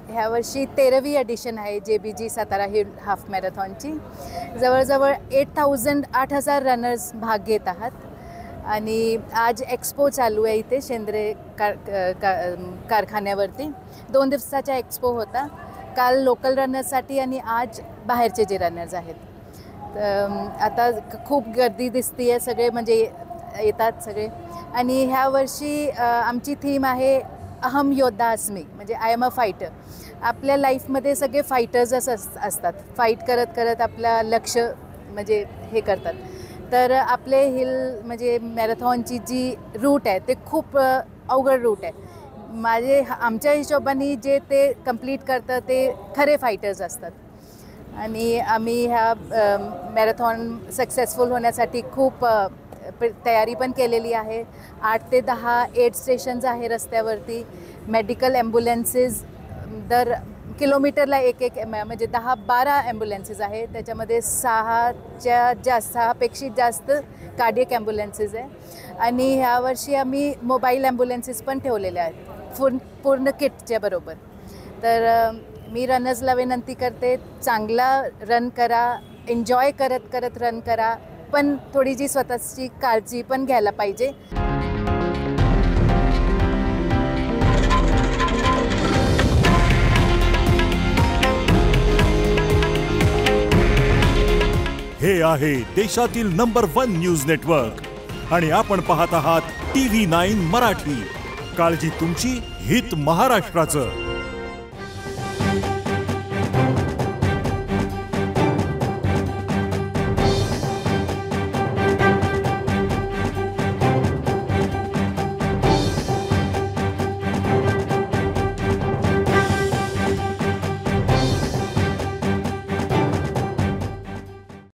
ह्या वर्षी 13वी एडिशन आहे JBG सातारा हिल हाफ मॅरेथॉनची। जवळजवळ 8,000 रनर्स भाग घेत आहात आणि आज एक्सपो चालू आहे इथे शेंद्रे कारखान्यावरती। 2 दिवसाचा एक्सपो होता, काल लोकल रनर्ससाठी आणि आज बाहेरचे जे रनर्स आहेत। आता खूप गर्दी दिसते आहे, सगळे म्हणजे येतात सगळे। आणि ह्या वर्षी आमची थीम आहे अहम योद्धा अस्मी, म्हणजे आय एम अ फायटर। आपल्या लाईफमध्ये सगळे फायटर्सच असतात, फाईट करत करत आपलं लक्ष म्हणजे हे करतात। तर आपले हिल म्हणजे मॅरेथॉनची जी रूट आहे ते खूप अवघड रूट आहे। आमच्या हिशोबाने जे ते कंप्लीट करतं ते खरे फायटर्स असतात। आणि आम्ही ह्या मॅरेथॉन सक्सेसफुल होण्यासाठी खूप तयारी पण केलेली आहे। 8 ते 10 एड स्टेशन्स आहे रस्त्यावरती। मेडिकल ॲम्ब्युलन्सेस दर किलोमीटरला एक म्हणजे 10-12 ॲम्ब्युलन्सेस आहे, त्याच्यामध्ये 6पेक्षा जास्त कार्डियक ॲम्ब्युलन्सेस आहे। आणि ह्यावर्षी आम्ही मोबाईल ॲम्ब्युलन्सेस पण ठेवलेल्या आहेत पूर्ण किटच्या बरोबर। तर मी रनर्सला विनंती करते, चांगला रन करा, एन्जॉय करत करत रन करा, पण थोडी जी स्वतःची काळजी पण घ्यायला पाहिजे। हे आहे देशातील नंबर 1 न्यूज नेटवर्क आणि आपण पाहत आहात TV9 मराठी। काळजी तुमची, हित महाराष्ट्राचं।